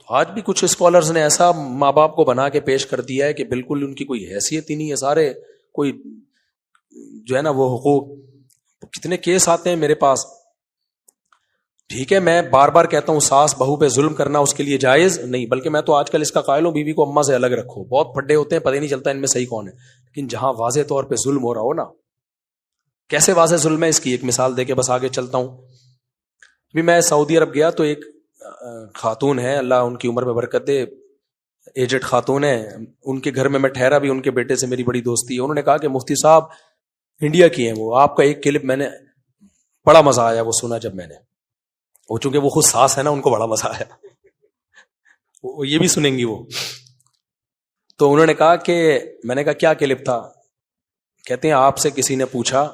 آج بھی کچھ اسکالرز نے ایسا ماں باپ کو بنا کے پیش کر دیا ہے کہ بالکل ان کی کوئی حیثیت ہی نہیں ہے، سارے کوئی جو ہے نا وہ حقوق. کتنے کیس آتے ہیں میرے پاس. ٹھیک ہے، میں بار بار کہتا ہوں ساس بہو پہ ظلم کرنا اس کے لیے جائز نہیں، بلکہ میں تو آج کل اس کا قائل ہوں بیوی کو اماں سے الگ رکھو. بہت پھڈے ہوتے ہیں، پتہ ہی نہیں چلتا ان میں صحیح کون ہے. لیکن جہاں واضح طور پہ ظلم ہو رہا ہو نا، کیسے واضح ظلم ہے اس کی ایک مثال دے کے بس آگے چلتا ہوں. ابھی میں سعودی عرب گیا تو ایک خاتون ہے، اللہ ان کی عمر میں برکت دے، ایجڈ خاتون ہے. ان کے گھر میں ٹھہرا بھی، ان کے بیٹے سے میری بڑی دوستی ہے. انہوں نے کہا کہ مفتی صاحب انڈیا کی ہیں وہ، آپ کا ایک کلپ میں نے بڑا مزہ آیا وہ سنا. جب میں نے وہ چونکہ وہ خود ساس ہے نا، ان کو بڑا مزہ آیا، وہ یہ بھی سنیں گی وہ. تو انہوں نے کہا کہ میں نے کہا کیا کلپ تھا؟ کہتے ہیں آپ سے کسی نے پوچھا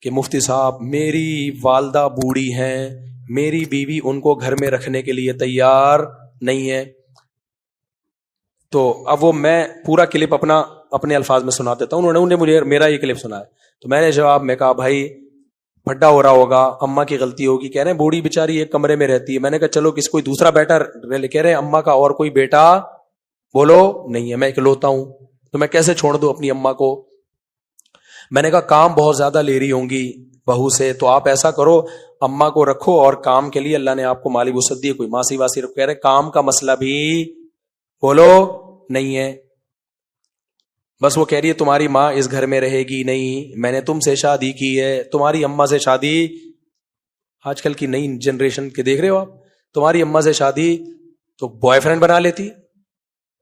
کہ مفتی صاحب میری والدہ بوڑھی ہیں، میری بیوی ان کو گھر میں رکھنے کے لیے تیار نہیں ہے. تو اب وہ میں پورا کلپ اپنے الفاظ میں سنا دیتا ہوں. انہوں نے مجھے میرا یہ کلپ سنا ہے. تو میں نے جواب میں کہا بھائی پھڈا ہو رہا ہوگا، اماں کی غلطی ہوگی. کہہ رہے ہیں بوڑھی بیچاری ایک کمرے میں رہتی ہے. میں نے کہا چلو کسی کوئی دوسرا بیٹا کہہ رہے ہیں اماں کا اور کوئی بیٹا بولو نہیں ہے، میں اکلوتا ہوں، تو میں کیسے چھوڑ دوں اپنی اماں کو. میں نے کہا کام بہت زیادہ لے رہی ہوں گی بہو سے، تو آپ ایسا کرو اماں کو رکھو اور کام کے لیے اللہ نے آپ کو مالی وسعت دی، کوئی ماسی واسی رکھو. کہہ رہے کام کا مسئلہ بھی بولو نہیں ہے، بس وہ کہہ رہی ہے تمہاری ماں اس گھر میں رہے گی نہیں، میں نے تم سے شادی کی ہے، تمہاری اماں سے شادی. آج کل کی نئی جنریشن کے دیکھ رہے ہو آپ، تمہاری اماں سے شادی تو بوائے فرینڈ بنا لیتی.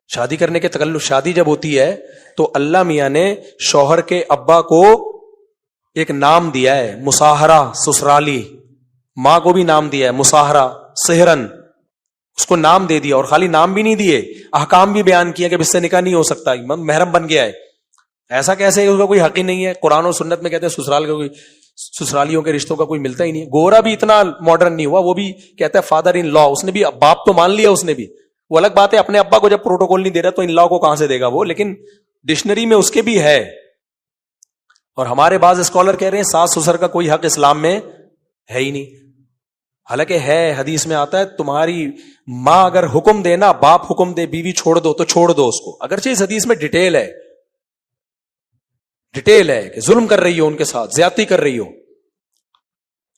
شادی کرنے کے تکلف، شادی جب ہوتی ہے تو اللہ میاں نے شوہر کے ابا کو ایک نام دیا ہے مساہرہ سسرالی، ماں کو بھی نام دیا ہے مساہرہ سہرن، اس کو نام دے دیا. اور خالی نام بھی نہیں دیے، احکام بھی بیان کیا کہ اس سے نکاح نہیں ہو سکتا، محرم بن گیا ہے. ایسا کیسے؟ اس کا کوئی حق ہی نہیں ہے. قرآن و سنت میں کہتے ہیں سسرال کا کوئی، سسرالیوں کے رشتوں کا کوئی ملتا ہی نہیں. گورا بھی اتنا ماڈرن نہیں ہوا، وہ بھی کہتا ہے فادر ان لا، اس نے بھی باپ تو مان لیا اس نے بھی. وہ الگ بات ہے اپنے ابا کو جب پروٹوکول نہیں دے رہا تو ان لا کو کہاں سے دے گا وہ، لیکن ڈکشنری میں اس کے بھی ہے. اور ہمارے بعض اسکالر کہہ رہے ہیں ساس سسر کا کوئی حق اسلام میں ہے ہی نہیں، حالانکہ ہے. حدیث میں آتا ہے تمہاری ماں اگر حکم دے نا، باپ حکم دے بیوی چھوڑ دو تو چھوڑ دو اس کو، اگرچہ اس حدیث میں ڈیٹیل ہے کہ ظلم کر رہی ہو ان کے ساتھ، زیادتی کر رہی ہو،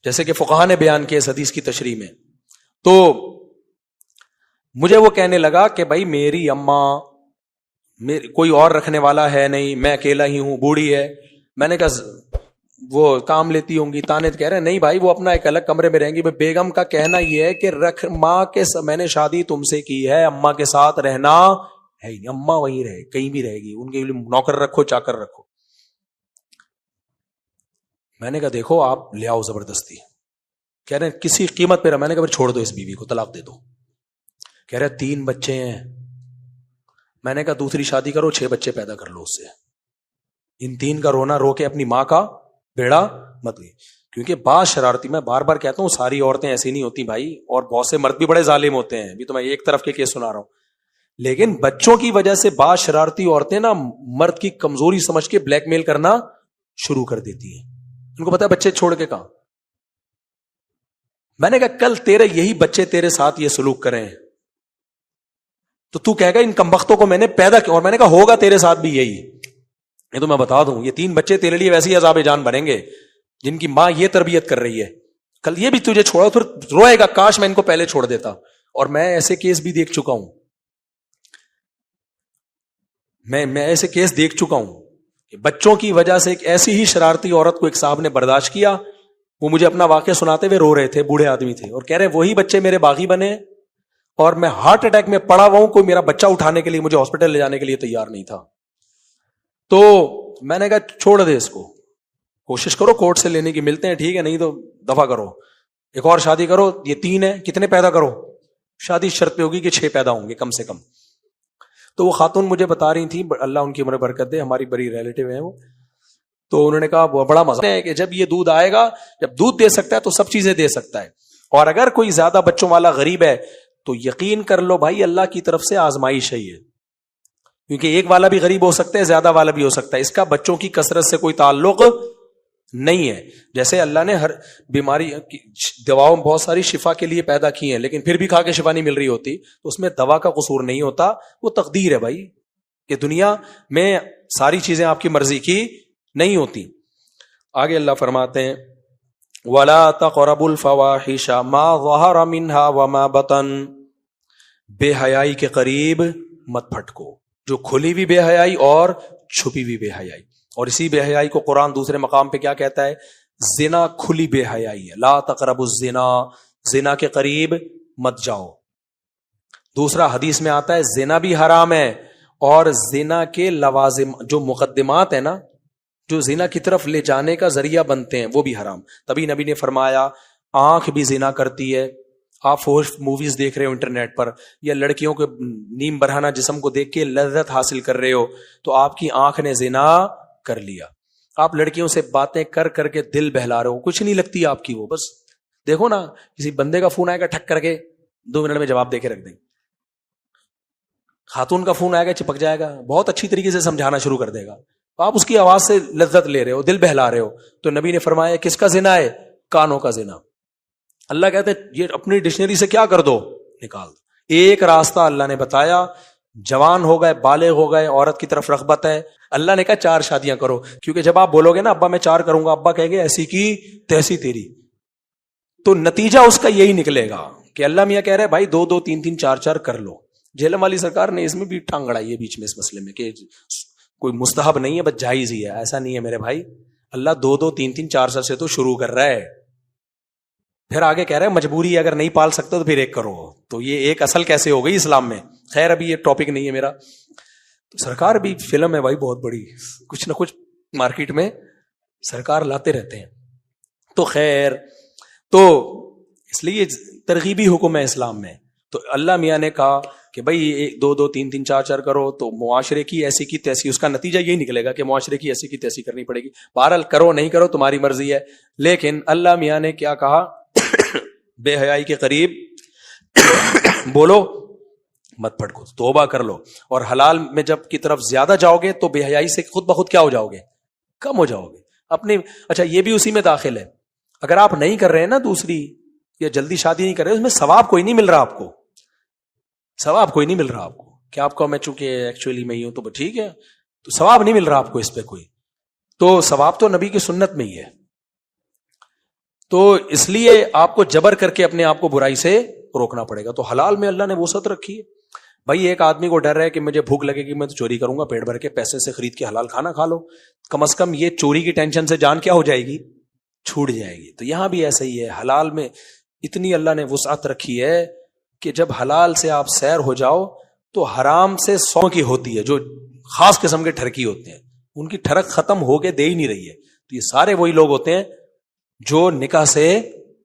جیسے کہ فقہا نے بیان کیا اس حدیث کی تشریح میں. تو مجھے وہ کہنے لگا کہ بھائی میری اماں کوئی اور رکھنے والا ہے نہیں، میں اکیلا ہی ہوں، بوڑھی ہے. میں نے کہا وہ کام لیتی ہوں گی، تانے. کہہ رہے نہیں بھائی وہ اپنا ایک الگ کمرے میں رہیں گی. بیگم کا کہنا یہ ہے کہ ماں کے میں نے شادی تم سے کی ہے، اماں کے ساتھ رہنا ہے ہی نہیں، اماں وہیں رہے، کہیں بھی رہے گی، ان کے لیے نوکر رکھو چاکر رکھو. میں نے کہا دیکھو آپ لے آؤ زبردستی. کہہ رہے کسی قیمت پہ رہا. میں نے کہا پھر چھوڑ دو اس بیوی کو، طلاق دے دو. کہہ رہے 3 بچے ہیں. میں نے کہا دوسری شادی کرو، 6 بچے پیدا کر لو اس سے. ان 3 کا رونا رو کے اپنی ماں کا بیڑا مت گئی. کیونکہ بعض شرارتی، میں بار بار کہتا ہوں ساری عورتیں ایسی نہیں ہوتی بھائی، اور بہت سے مرد بھی بڑے ظالم ہوتے ہیں. ابھی تو میں ایک طرف کے کیس سنا رہا ہوں، لیکن بچوں کی وجہ سے بعض شرارتی عورتیں نا مرد کی کمزوری سمجھ کے بلیک میل کرنا شروع کر دیتی ہیں. ان کو پتا ہے بچے چھوڑ کے کہاں. میں نے کہا کل تیرے یہی بچے تیرے ساتھ یہ سلوک کریں تو کہے گا ان کمبختوں کو میں نے پیدا کیا. اور میں نے کہا ہوگا تیرے ساتھ بھی یہی. یہ تو میں بتا دوں یہ 3 بچے تیرے لیے ویسی عذاب جان بنیں گے جن کی ماں یہ تربیت کر رہی ہے. کل یہ بھی تجھے چھوڑا پھر روئے گا کاش میں ان کو پہلے چھوڑ دیتا. اور میں ایسے کیس بھی دیکھ چکا ہوں، میں ایسے کیس دیکھ چکا ہوں کہ بچوں کی وجہ سے ایک ایسی ہی شرارتی عورت کو ایک صاحب نے برداشت کیا. وہ مجھے اپنا واقعہ سناتے ہوئے رو رہے تھے، بوڑھے آدمی تھے، اور کہہ رہے وہی بچے میرے باغی بنے اور میں ہارٹ اٹیک میں پڑا ہوا ہوں، کوئی میرا بچہ اٹھانے کے لیے مجھے ہاسپٹل لے جانے کے لیے تیار نہیں تھا. تو میں نے کہا چھوڑ دے اس کو، کوشش کرو کورٹ سے لینے کی، ملتے ہیں ٹھیک ہے، نہیں تو دفع کرو، ایک اور شادی کرو. یہ 3 ہیں، کتنے پیدا کرو؟ شادی شرط پہ ہوگی کہ 6 پیدا ہوں گے کم سے کم. تو وہ خاتون مجھے بتا رہی تھی، اللہ ان کی عمر برکت دے، ہماری بڑی ریلیٹو ہیں وہ. تو انہوں نے کہا وہ بڑا مزہ ہے کہ جب یہ دودھ آئے گا، جب دودھ دے سکتا ہے تو سب چیزیں دے سکتا ہے. اور اگر کوئی زیادہ بچوں والا غریب ہے تو یقین کر لو بھائی اللہ کی طرف سے آزمائش ہے یہ، کیونکہ ایک والا بھی غریب ہو سکتا ہے، زیادہ والا بھی ہو سکتا ہے. اس کا بچوں کی کثرت سے کوئی تعلق نہیں ہے. جیسے اللہ نے ہر بیماری دواؤں بہت ساری شفا کے لیے پیدا کی ہیں, لیکن پھر بھی کھا کے شفا نہیں مل رہی ہوتی, تو اس میں دوا کا قصور نہیں ہوتا, وہ تقدیر ہے بھائی, کہ دنیا میں ساری چیزیں آپ کی مرضی کی نہیں ہوتی. آگے اللہ فرماتے ہیں وَلَا تَقْرَبُوا الْفَوَاحِشَ مَا ظَهَرَ مِنْهَا وَمَا بَطَنَ, بے حیائی کے قریب مت پھٹکو, جو کھلی ہوئی بے حیائی اور چھپی ہوئی بے حیائی. اور اسی بے حیائی کو قرآن دوسرے مقام پہ کیا کہتا ہے؟ زنا کھلی بے حیائی ہے. لا تقربوا الزنا, زنا کے قریب مت جاؤ. دوسرا حدیث میں آتا ہے زنا بھی حرام ہے, اور زنا کے لوازم جو مقدمات ہیں نا, جو زنا کی طرف لے جانے کا ذریعہ بنتے ہیں, وہ بھی حرام. تبھی نبی نے فرمایا آنکھ بھی زنا کرتی ہے. آپ فوش موویز دیکھ رہے ہو انٹرنیٹ پر, یا لڑکیوں کے نیم برہنہ جسم کو دیکھ کے لذت حاصل کر رہے ہو, تو آپ کی آنکھ نے زنا کر لیا. آپ لڑکیوں سے باتیں کر کر کے دل بہلا رہے ہو, کچھ نہیں لگتی آپ کی وہ. بس دیکھو نا, کسی بندے کا فون آئے گا ٹھک کر کے 2 منٹ میں جواب دے کے رکھ دیں. خاتون کا فون آئے گا چپک جائے گا, بہت اچھی طریقے سے سمجھانا شروع کر دے گا, آپ اس کی آواز سے لذت لے رہے ہو, دل بہلا رہے ہو. تو نبی نے فرمایا کس کا زنا ہے؟ کانوں کا زنا. اللہ کہتے ہیں یہ اپنی ڈکشنری سے کیا کر دو, نکال دو. ایک راستہ اللہ نے بتایا, جوان ہو گئے, بالغ ہو گئے, عورت کی طرف رغبت ہے, اللہ نے کہا 4 شادیاں کرو. کیونکہ جب آپ بولو گے نا ابا میں 4 کروں گا, ابا کہیں گے ایسی کی تیسی تیری, تو نتیجہ اس کا یہی نکلے گا کہ اللہ میاں کہہ رہے بھائی 2 2 3 3 4 4 کر لو. جہلم والی سرکار نے اس میں بھی ٹانگ اڑائی ہے بیچ میں اس مسئلے میں, کہ کوئی مستحب نہیں ہے بس جائز ہی ہے. ایسا نہیں ہے میرے بھائی, اللہ 2 2 3 3 4 4 سے تو شروع کر رہا ہے, پھر آگے کہہ رہے ہیں مجبوری ہے, اگر نہیں پال سکتے تو پھر 1 کرو. تو یہ ایک اصل کیسے ہو گئی اسلام میں؟ خیر ابھی یہ ٹاپک نہیں ہے میرا. تو سرکار بھی فلم ہے بھائی بہت بڑی, کچھ نہ کچھ مارکیٹ میں سرکار لاتے رہتے ہیں. تو خیر, تو اس لیے ترغیبی حکم ہے اسلام میں. تو اللہ میاں نے کہا کہ بھائی 2 2 3 3 4 4 کرو, تو معاشرے کی ایسی کی تیسی, اس کا نتیجہ یہی نکلے گا کہ معاشرے کی ایسی کی تیسی کرنی پڑے گی. بہرحال کرو نہیں کرو تمہاری مرضی ہے, لیکن اللہ میاں نے کیا کہا؟ بے حیائی کے قریب بولو مت پھٹکو, توبہ کر لو. اور حلال میں جب کی طرف زیادہ جاؤ گے تو بے حیائی سے خود بخود کیا ہو جاؤ گے؟ کم ہو جاؤ گے اپنے. اچھا یہ بھی اسی میں داخل ہے, اگر آپ نہیں کر رہے ہیں نا دوسری, یا جلدی شادی نہیں کر رہے, اس میں ثواب کوئی نہیں مل رہا آپ کو, ثواب کوئی نہیں مل رہا آپ کو. کہ آپ کو میں چونکہ ایکچولی میں ہی ہوں تو ٹھیک ہے, تو ثواب نہیں مل رہا آپ کو اس پہ کوئی. تو ثواب تو نبی کی سنت میں ہی ہے. تو اس لیے آپ کو جبر کر کے اپنے آپ کو برائی سے روکنا پڑے گا. تو حلال میں اللہ نے وسعت رکھی ہے. بھائی ایک آدمی کو ڈر ہے کہ مجھے بھوک لگے گی میں تو چوری کروں گا, پیٹ بھر کے پیسے سے خرید کے حلال کھانا کھا لو, کم از کم یہ چوری کی ٹینشن سے جان کیا ہو جائے گی؟ چھوٹ جائے گی. تو یہاں بھی ایسا ہی ہے, حلال میں اتنی اللہ نے وسعت رکھی ہے کہ جب حلال سے آپ سیر ہو جاؤ تو حرام سے 100 کی ہوتی ہے, جو خاص قسم کے ٹھرکی ہوتے ہیں, ان کی ٹھڑک ختم ہو کے دے ہی نہیں رہی ہے. تو یہ سارے وہی لوگ ہوتے ہیں جو نکاح سے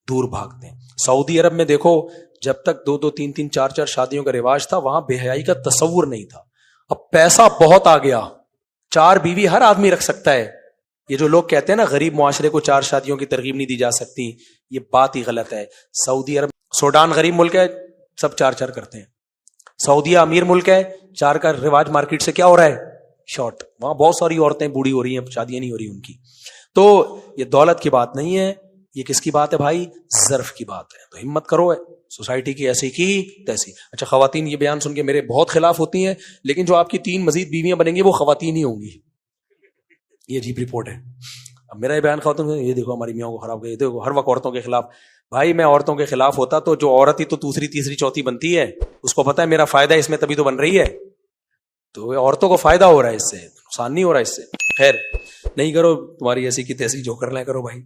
دور بھاگتے ہیں. سعودی عرب میں دیکھو, جب تک 2 2 3 3 4 4 شادیوں کا رواج تھا, وہاں بے حیائی کا تصور نہیں تھا. اب پیسہ بہت آ گیا, 4 بیوی ہر آدمی رکھ سکتا ہے. یہ جو لوگ کہتے ہیں نا غریب معاشرے کو 4 شادیوں کی ترغیب نہیں دی جا سکتی, یہ بات ہی غلط ہے. سعودی عرب, سوڈان غریب ملک ہے, سب 4 4 کرتے ہیں. سعودیہ امیر ملک ہے, 4 کا رواج مارکیٹ سے کیا ہو رہا ہے؟ شارٹ. وہاں بہت ساری عورتیں بوڑھی ہو رہی ہیں, شادیاں نہیں ہو رہی ان کی. تو یہ دولت کی بات نہیں ہے, یہ کس کی بات ہے بھائی؟ ظرف کی بات ہے. تو ہمت کرو, ہے سوسائٹی کی ایسی کی تیسی. اچھا خواتین یہ بیان سن کے میرے بہت خلاف ہوتی ہیں, لیکن جو آپ کی 3 مزید بیویاں بنیں گی وہ خواتین ہی ہوں گی. یہ عجیب رپورٹ ہے. اب میرا یہ بیان خواتین, یہ دیکھو ہماری میاں کو خراب کر, یہ دیکھو ہر وقت عورتوں کے خلاف. بھائی میں عورتوں کے خلاف ہوتا تو جو عورت ہی تو دوسری تیسری چوتھی بنتی ہے, اس کو پتا ہے میرا فائدہ ہے اس میں, تبھی تو بن رہی ہے. تو عورتوں کو فائدہ ہو رہا ہے اس سے, نقصان نہیں ہو رہا ہے اس سے. خیر نہیں کرو, تمہاری ایسی کی تیسی جو کرنا ہے کرو بھائی.